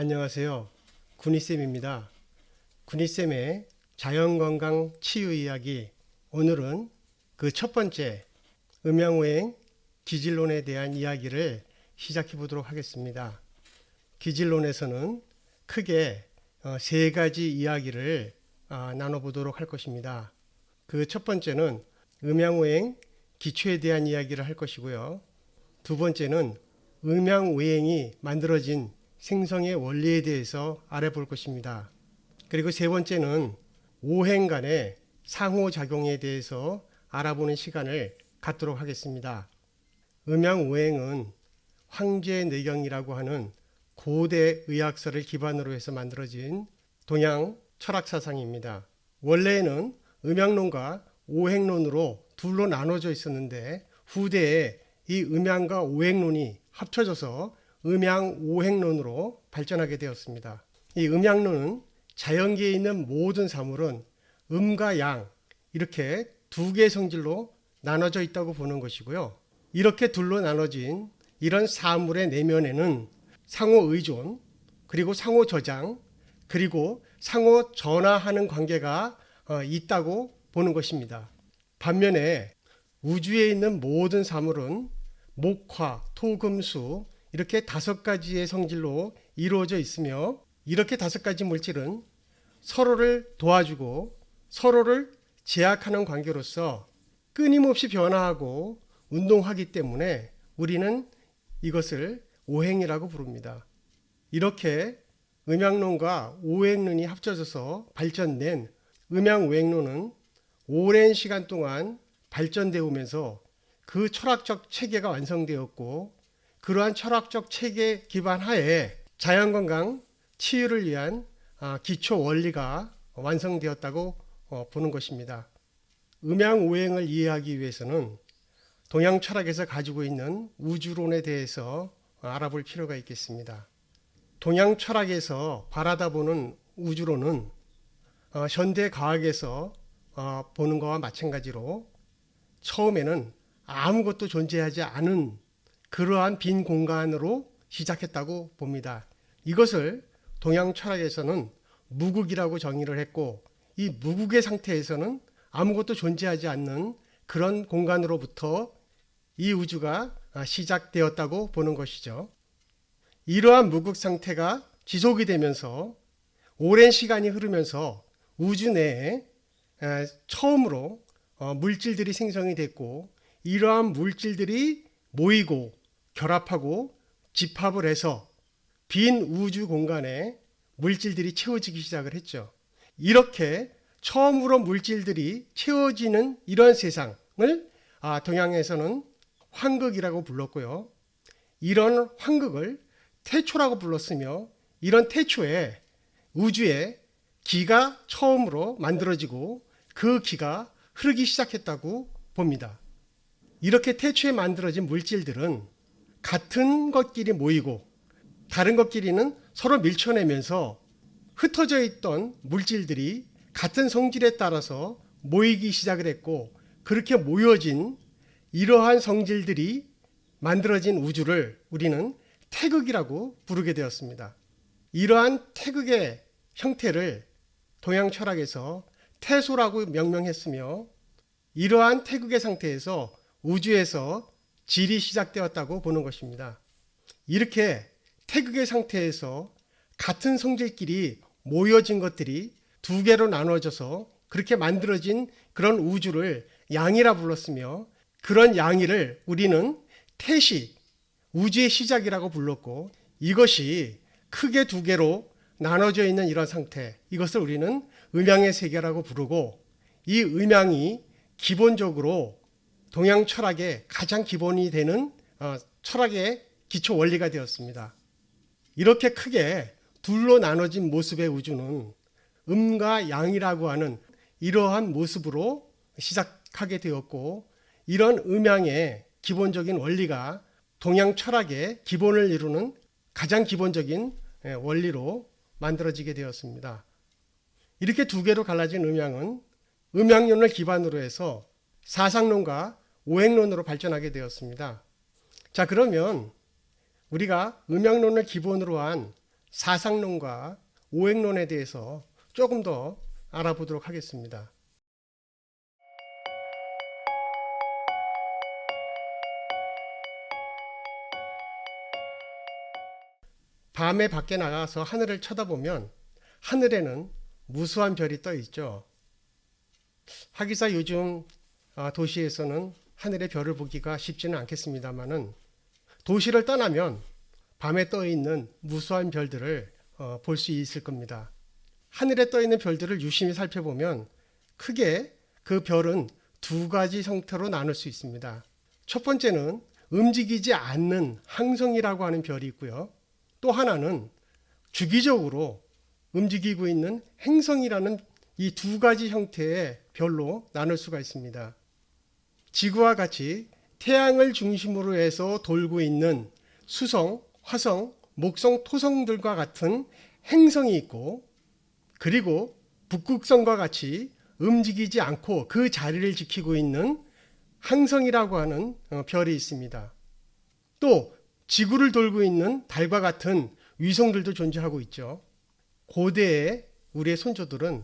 안녕하세요. 군이쌤입니다. 군이쌤의 자연건강 치유 이야기, 오늘은 그 첫 번째 음양오행 기질론에 대한 이야기를 시작해 보도록 하겠습니다. 기질론에서는 크게 세 가지 이야기를 나눠보도록 할 것입니다. 그 첫 번째는 음양오행 기초에 대한 이야기를 할 것이고요. 두 번째는 음양오행이 만들어진 생성의 원리에 대해서 알아볼 것입니다. 그리고 세 번째는 오행 간의 상호작용에 대해서 알아보는 시간을 갖도록 하겠습니다. 음양오행은 황제내경이라고 하는 고대 의학서를 기반으로 해서 만들어진 동양 철학사상입니다. 원래는 음양론과 오행론으로 둘로 나눠져 있었는데 후대에 이 음양과 오행론이 합쳐져서 음양오행론으로 발전하게 되었습니다. 이 음양론은 자연계에 있는 모든 사물은 음과 양 이렇게 두 개의 성질로 나눠져 있다고 보는 것이고요. 이렇게 둘로 나눠진 이런 사물의 내면에는 상호 의존, 그리고 상호 저장, 그리고 상호 전하하는 관계가 있다고 보는 것입니다. 반면에 우주에 있는 모든 사물은 목화, 토, 금, 수 이렇게 다섯 가지의 성질로 이루어져 있으며 이렇게 다섯 가지 물질은 서로를 도와주고 서로를 제약하는 관계로서 끊임없이 변화하고 운동하기 때문에 우리는 이것을 오행이라고 부릅니다. 이렇게 음양론과 오행론이 합쳐져서 발전된 음양오행론은 오랜 시간 동안 발전되어 오면서 그 철학적 체계가 완성되었고 그러한 철학적 체계 기반 하에 자연건강 치유를 위한 기초 원리가 완성되었다고 보는 것입니다. 음양오행을 이해하기 위해서는 동양 철학에서 가지고 있는 우주론에 대해서 알아볼 필요가 있겠습니다. 동양 철학에서 바라다 보는 우주론은 현대 과학에서 보는 것과 마찬가지로 처음에는 아무것도 존재하지 않은 그러한 빈 공간으로 시작했다고 봅니다. 이것을 동양 철학에서는 무국이라고 정의를 했고 이 무국의 상태에서는 아무것도 존재하지 않는 그런 공간으로부터 이 우주가 시작되었다고 보는 것이죠. 이러한 무국 상태가 지속이 되면서 오랜 시간이 흐르면서 우주 내에 처음으로 물질들이 생성이 됐고 이러한 물질들이 모이고 결합하고 집합을 해서 빈 우주 공간에 물질들이 채워지기 시작을 했죠. 이렇게 처음으로 물질들이 채워지는 이런 세상을 동양에서는 황극이라고 불렀고요. 이런 황극을 태초라고 불렀으며 이런 태초에 우주에 기가 처음으로 만들어지고 그 기가 흐르기 시작했다고 봅니다. 이렇게 태초에 만들어진 물질들은 같은 것끼리 모이고 다른 것끼리는 서로 밀쳐내면서 흩어져 있던 물질들이 같은 성질에 따라서 모이기 시작을 했고 그렇게 모여진 이러한 성질들이 만들어진 우주를 우리는 태극이라고 부르게 되었습니다. 이러한 태극의 형태를 동양 철학에서 태소라고 명명했으며 이러한 태극의 상태에서 우주에서 질이 시작되었다고 보는 것입니다. 이렇게 태극의 상태에서 같은 성질끼리 모여진 것들이 두 개로 나눠져서 그렇게 만들어진 그런 우주를 양이라 불렀으며 그런 양이를 우리는 태시, 우주의 시작이라고 불렀고 이것이 크게 두 개로 나눠져 있는 이런 상태, 이것을 우리는 음양의 세계라고 부르고 이 음양이 기본적으로 동양 철학의 가장 기본이 되는 철학의 기초 원리가 되었습니다. 이렇게 크게 둘로 나눠진 모습의 우주는 음과 양이라고 하는 이러한 모습으로 시작하게 되었고 이런 음양의 기본적인 원리가 동양 철학의 기본을 이루는 가장 기본적인 원리로 만들어지게 되었습니다. 이렇게 두 개로 갈라진 음양은 음양론을 기반으로 해서 사상론과 오행론으로 발전하게 되었습니다. 자, 그러면 우리가 음양론을 기본으로 한 사상론과 오행론에 대해서 조금 더 알아보도록 하겠습니다. 밤에 밖에 나가서 하늘을 쳐다보면 하늘에는 무수한 별이 떠 있죠. 하기사 요즘 도시에서는 하늘의 별을 보기가 쉽지는 않겠습니다만은 도시를 떠나면 밤에 떠 있는 무수한 별들을 볼 수 있을 겁니다. 하늘에 떠 있는 별들을 유심히 살펴보면 크게 그 별은 두 가지 형태로 나눌 수 있습니다. 첫 번째는 움직이지 않는 항성이라고 하는 별이 있고요. 또 하나는 주기적으로 움직이고 있는 행성이라는 이 두 가지 형태의 별로 나눌 수가 있습니다. 지구와 같이 태양을 중심으로 해서 돌고 있는 수성, 화성, 목성, 토성들과 같은 행성이 있고, 그리고 북극성과 같이 움직이지 않고 그 자리를 지키고 있는 항성이라고 하는 별이 있습니다. 또 지구를 돌고 있는 달과 같은 위성들도 존재하고 있죠. 고대의 우리의 선조들은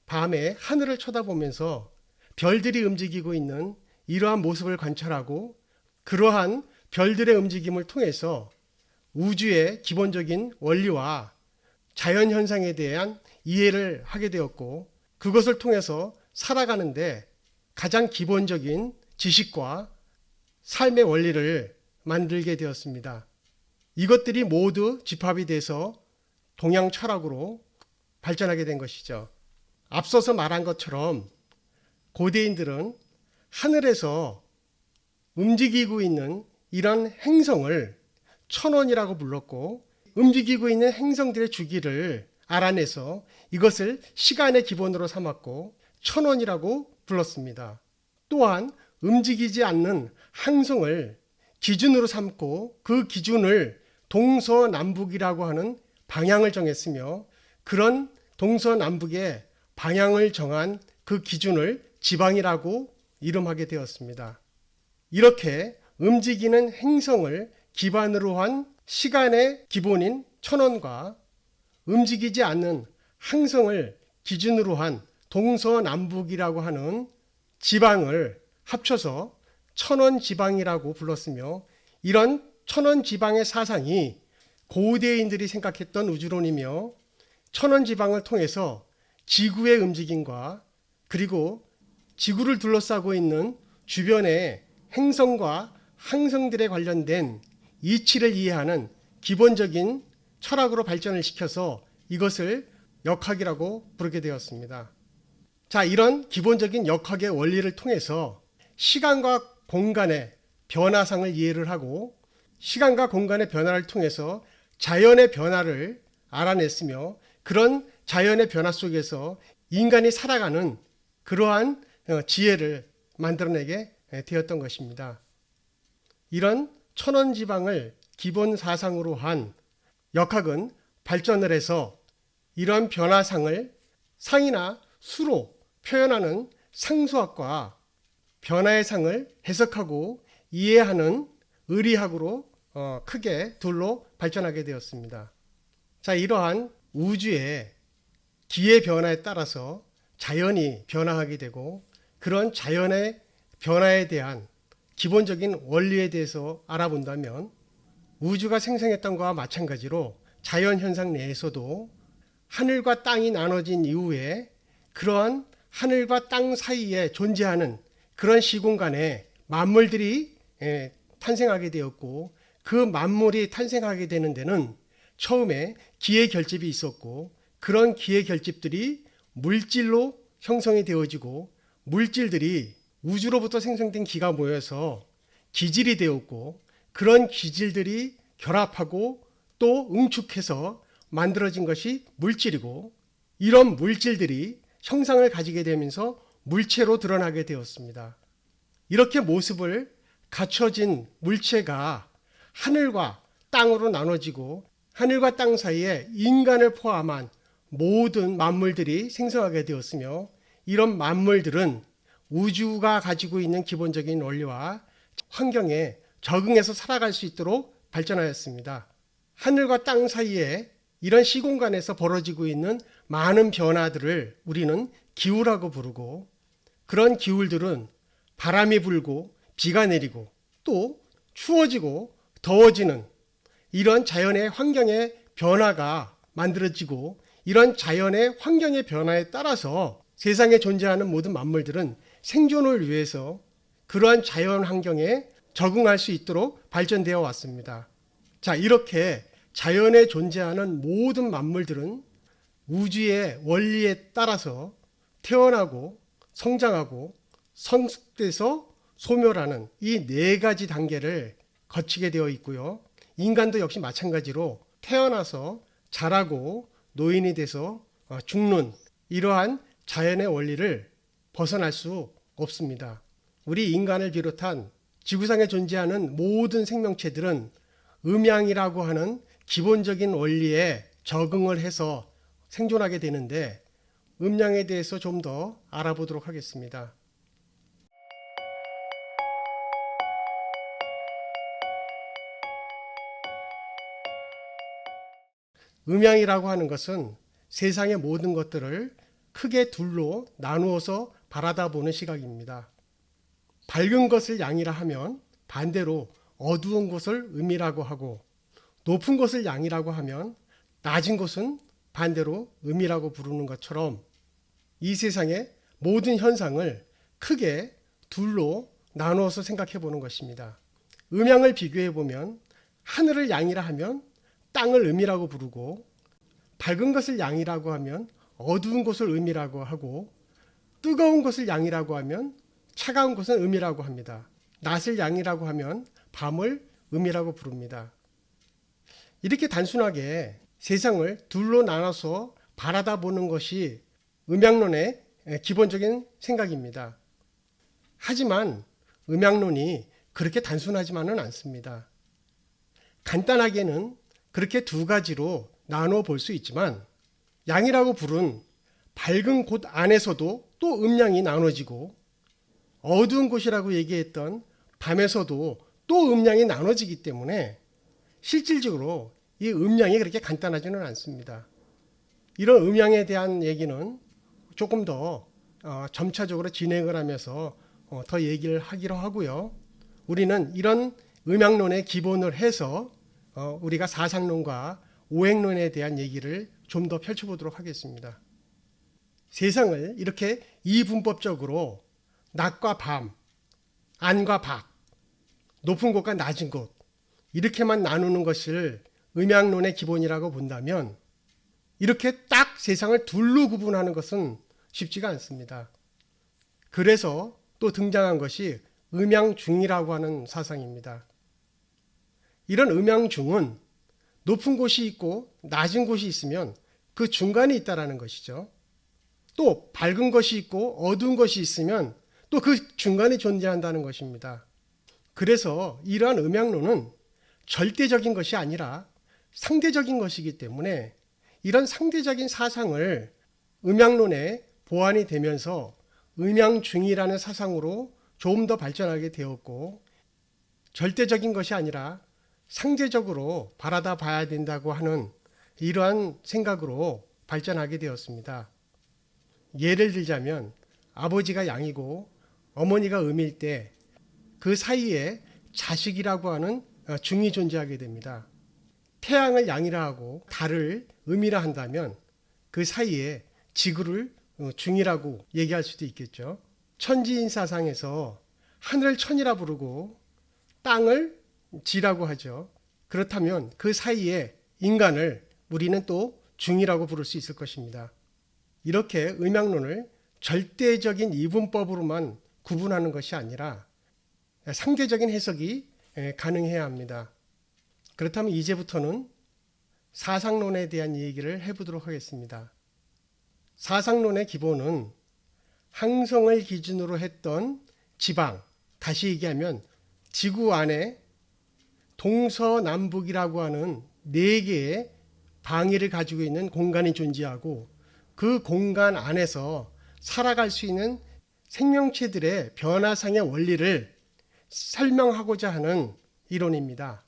밤에 하늘을 쳐다보면서 별들이 움직이고 있는 이러한 모습을 관찰하고 그러한 별들의 움직임을 통해서 우주의 기본적인 원리와 자연현상에 대한 이해를 하게 되었고, 그것을 통해서 살아가는데 가장 기본적인 지식과 삶의 원리를 만들게 되었습니다. 이것들이 모두 집합이 돼서 동양 철학으로 발전하게 된 것이죠. 앞서서 말한 것처럼 고대인들은 하늘에서 움직이고 있는 이런 행성을 천원이라고 불렀고, 움직이고 있는 행성들의 주기를 알아내서 이것을 시간의 기본으로 삼았고 천원이라고 불렀습니다. 또한 움직이지 않는 항성을 기준으로 삼고 그 기준을 동서남북이라고 하는 방향을 정했으며, 그런 동서남북의 방향을 정한 그 기준을 지방이라고 이름하게 되었습니다. 이렇게 움직이는 행성을 기반으로 한 시간의 기본인 천원과 움직이지 않는 항성을 기준으로 한 동서남북이라고 하는 지방을 합쳐서 천원지방이라고 불렀으며, 이런 천원지방의 사상이 고대인들이 생각했던 우주론이며, 천원지방을 통해서 지구의 움직임과 그리고 지구를 둘러싸고 있는 주변의 행성과 항성들에 관련된 이치를 이해하는 기본적인 철학으로 발전을 시켜서 이것을 역학이라고 부르게 되었습니다. 자, 이런 기본적인 역학의 원리를 통해서 시간과 공간의 변화상을 이해를 하고, 시간과 공간의 변화를 통해서 자연의 변화를 알아냈으며, 그런 자연의 변화 속에서 인간이 살아가는 그러한 지혜를 만들어내게 되었던 것입니다. 이런 천원지방을 기본 사상으로 한 역학은 발전을 해서 이런 변화상을 상이나 수로 표현하는 상수학과 변화의 상을 해석하고 이해하는 의리학으로 크게 둘로 발전하게 되었습니다. 자, 이러한 우주의 기의 변화에 따라서 자연이 변화하게 되고, 그런 자연의 변화에 대한 기본적인 원리에 대해서 알아본다면 우주가 생성했던 것과 마찬가지로 자연 현상 내에서도 하늘과 땅이 나눠진 이후에 그러한 하늘과 땅 사이에 존재하는 그런 시공간에 만물들이 탄생하게 되었고, 그 만물이 탄생하게 되는 데는 처음에 기의 결집이 있었고, 그런 기의 결집들이 물질로 형성이 되어지고, 물질들이 우주로부터 생성된 기가 모여서 기질이 되었고, 그런 기질들이 결합하고 또 응축해서 만들어진 것이 물질이고, 이런 물질들이 형상을 가지게 되면서 물체로 드러나게 되었습니다. 이렇게 모습을 갖춰진 물체가 하늘과 땅으로 나눠지고, 하늘과 땅 사이에 인간을 포함한 모든 만물들이 생성하게 되었으며, 이런 만물들은 우주가 가지고 있는 기본적인 원리와 환경에 적응해서 살아갈 수 있도록 발전하였습니다. 하늘과 땅 사이에 이런 시공간에서 벌어지고 있는 많은 변화들을 우리는 기후라고 부르고, 그런 기후들은 바람이 불고 비가 내리고 또 추워지고 더워지는 이런 자연의 환경의 변화가 만들어지고, 이런 자연의 환경의 변화에 따라서 세상에 존재하는 모든 만물들은 생존을 위해서 그러한 자연 환경에 적응할 수 있도록 발전되어 왔습니다. 자, 이렇게 자연에 존재하는 모든 만물들은 우주의 원리에 따라서 태어나고 성장하고 성숙돼서 소멸하는 이 네 가지 단계를 거치게 되어 있고요. 인간도 역시 마찬가지로 태어나서 자라고 노인이 돼서 죽는 이러한 자연의 원리를 벗어날 수 없습니다. 우리 인간을 비롯한 지구상에 존재하는 모든 생명체들은 음양이라고 하는 기본적인 원리에 적응을 해서 생존하게 되는데, 음양에 대해서 좀 더 알아보도록 하겠습니다. 음양이라고 하는 것은 세상의 모든 것들을 크게 둘로 나누어서 바라다 보는 시각입니다. 밝은 것을 양이라 하면 반대로 어두운 것을 음이라고 하고, 높은 것을 양이라고 하면 낮은 것은 반대로 음이라고 부르는 것처럼 이 세상의 모든 현상을 크게 둘로 나누어서 생각해 보는 것입니다. 음양을 비교해 보면 하늘을 양이라 하면 땅을 음이라고 부르고, 밝은 것을 양이라고 하면 어두운 것을 음이라고 하고, 뜨거운 것을 양이라고 하면 차가운 것은 음이라고 합니다. 낮을 양이라고 하면 밤을 음이라고 부릅니다. 이렇게 단순하게 세상을 둘로 나눠서 바라다 보는 것이 음양론의 기본적인 생각입니다. 하지만 음양론이 그렇게 단순하지만은 않습니다. 간단하게는 그렇게 두 가지로 나누어 볼 수 있지만, 양이라고 부른 밝은 곳 안에서도 또 음양이 나눠지고, 어두운 곳이라고 얘기했던 밤에서도 또 음양이 나눠지기 때문에 실질적으로 이 음양이 그렇게 간단하지는 않습니다. 이런 음양에 대한 얘기는 조금 더 점차적으로 진행을 하면서 더 얘기를 하기로 하고요. 우리는 이런 음양론에 기본을 해서 우리가 사상론과 오행론에 대한 얘기를 좀 더 펼쳐보도록 하겠습니다. 세상을 이렇게 이분법적으로 낮과 밤, 안과 밖, 높은 곳과 낮은 곳 이렇게만 나누는 것을 음양론의 기본이라고 본다면, 이렇게 딱 세상을 둘로 구분하는 것은 쉽지가 않습니다. 그래서 또 등장한 것이 음양중이라고 하는 사상입니다. 이런 음양중은 높은 곳이 있고 낮은 곳이 있으면 그 중간에 있다라는 것이죠. 또 밝은 것이 있고 어두운 것이 있으면 또 그 중간에 존재한다는 것입니다. 그래서 이러한 음양론은 절대적인 것이 아니라 상대적인 것이기 때문에, 이런 상대적인 사상을 음양론에 보완이 되면서 음양중이라는 사상으로 조금 더 발전하게 되었고, 절대적인 것이 아니라 상대적으로 바라다 봐야 된다고 하는 이러한 생각으로 발전하게 되었습니다. 예를 들자면 아버지가 양이고 어머니가 음일 때 그 사이에 자식이라고 하는 중이 존재하게 됩니다. 태양을 양이라 하고 달을 음이라 한다면 그 사이에 지구를 중이라고 얘기할 수도 있겠죠. 천지인 사상에서 하늘을 천이라 부르고 땅을 지라고 하죠. 그렇다면 그 사이에 인간을 우리는 또 중이라고 부를 수 있을 것입니다. 이렇게 음양론을 절대적인 이분법으로만 구분하는 것이 아니라 상대적인 해석이 가능해야 합니다. 그렇다면 이제부터는 사상론에 대한 얘기를 해보도록 하겠습니다. 사상론의 기본은 항성을 기준으로 했던 지방, 다시 얘기하면 지구 안에 동서남북이라고 하는 4개의 방위를 가지고 있는 공간이 존재하고, 그 공간 안에서 살아갈 수 있는 생명체들의 변화상의 원리를 설명하고자 하는 이론입니다.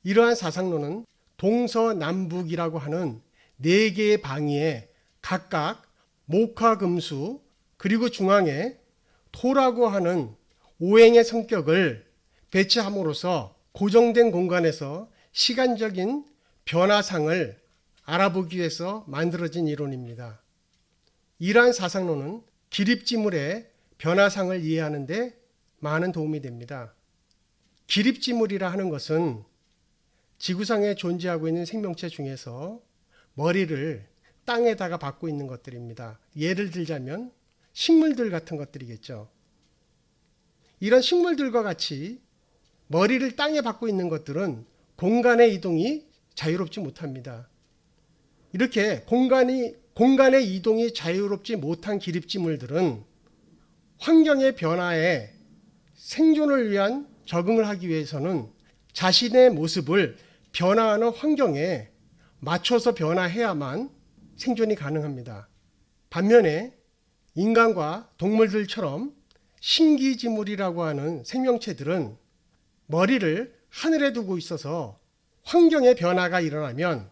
이러한 사상론은 동서남북이라고 하는 네 개의 방위에 각각 목화금수 그리고 중앙에 토라고 하는 오행의 성격을 배치함으로써 고정된 공간에서 시간적인 변화상을 알아보기 위해서 만들어진 이론입니다. 이러한 사상론은 기립지물의 변화상을 이해하는 데 많은 도움이 됩니다. 기립지물이라 하는 것은 지구상에 존재하고 있는 생명체 중에서 머리를 땅에다가 박고 있는 것들입니다. 예를 들자면 식물들 같은 것들이겠죠. 이런 식물들과 같이 머리를 땅에 박고 있는 것들은 공간의 이동이 자유롭지 못합니다. 이렇게 공간의 이동이 자유롭지 못한 기립지물들은 환경의 변화에 생존을 위한 적응을 하기 위해서는 자신의 모습을 변화하는 환경에 맞춰서 변화해야만 생존이 가능합니다. 반면에 인간과 동물들처럼 신기지물이라고 하는 생명체들은 머리를 하늘에 두고 있어서 환경의 변화가 일어나면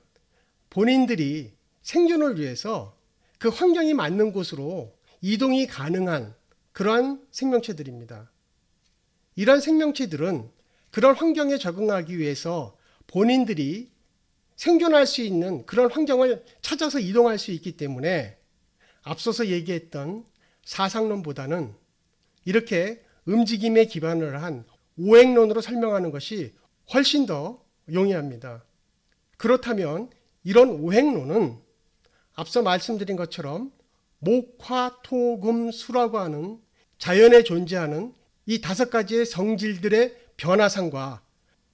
본인들이 생존을 위해서 그 환경이 맞는 곳으로 이동이 가능한 그러한 생명체들입니다. 이런 생명체들은 그런 환경에 적응하기 위해서 본인들이 생존할 수 있는 그런 환경을 찾아서 이동할 수 있기 때문에 앞서서 얘기했던 사상론보다는 이렇게 움직임에 기반을 한 오행론으로 설명하는 것이 훨씬 더 용이합니다. 그렇다면 이런 오행론은 앞서 말씀드린 것처럼 목화토금수라고 하는 자연에 존재하는 이 5가지의 성질들의 변화상과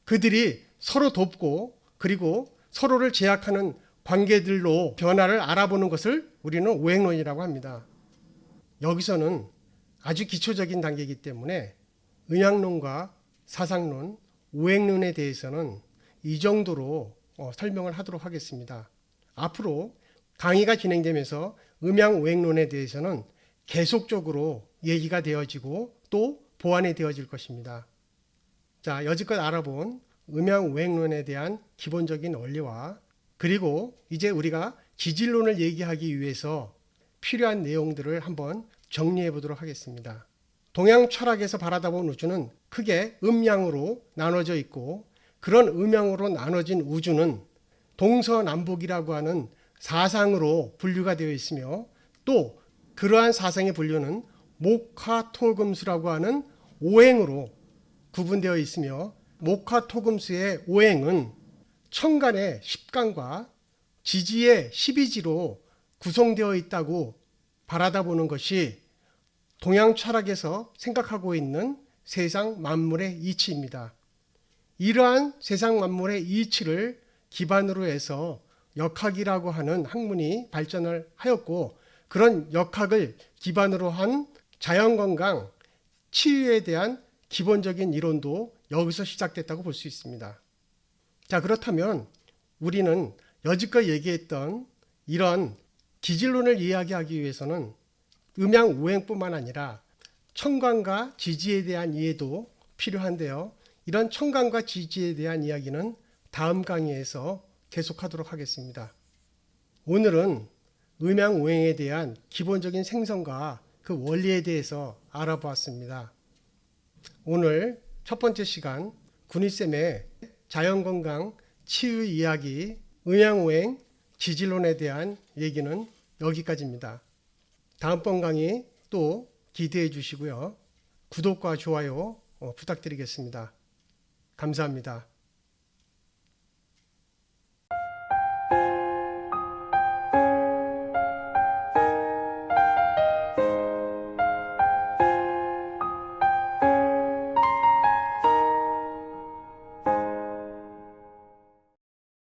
그들이 서로 돕고 그리고 서로를 제약하는 관계들로 변화를 알아보는 것을 우리는 오행론이라고 합니다. 여기서는 아주 기초적인 단계이기 때문에 음양론과 사상론, 오행론에 대해서는 이 정도로 설명을 하도록 하겠습니다. 앞으로 강의가 진행되면서 음양오행론에 대해서는 계속적으로 얘기가 되어지고 또 보완이 되어질 것입니다. 자, 여지껏 알아본 음양오행론에 대한 기본적인 원리와 그리고 이제 우리가 기질론을 얘기하기 위해서 필요한 내용들을 한번 정리해 보도록 하겠습니다. 동양 철학에서 바라다본 우주는 크게 음양으로 나눠져 있고 그런 음양으로 나눠진 우주는 동서남북이라고 하는 사상으로 분류가 되어 있으며 또 그러한 사상의 분류는 목화토금수라고 하는 오행으로 구분되어 있으며 목화토금수의 오행은 천간의 10간과 지지의 12지로 구성되어 있다고 바라다보는 것이 동양 철학에서 생각하고 있는 세상 만물의 이치입니다. 이러한 세상 만물의 이치를 기반으로 해서 역학이라고 하는 학문이 발전을 하였고 그런 역학을 기반으로 한 자연건강, 치유에 대한 기본적인 이론도 여기서 시작됐다고 볼 수 있습니다. 자, 그렇다면 우리는 여지껏 얘기했던 이런 기질론을 이야기하기 위해서는 음양오행뿐만 아니라 천간과 지지에 대한 이해도 필요한데요. 이런 천간과 지지에 대한 이야기는 다음 강의에서 계속하도록 하겠습니다. 오늘은 음양오행에 대한 기본적인 생성과 그 원리에 대해서 알아보았습니다. 오늘 첫 번째 시간 군희쌤의 자연건강 치유 이야기 음양오행 지질론에 대한 얘기는 여기까지입니다. 다음번 강의 또 기대해 주시고요. 구독과 좋아요 부탁드리겠습니다. 감사합니다.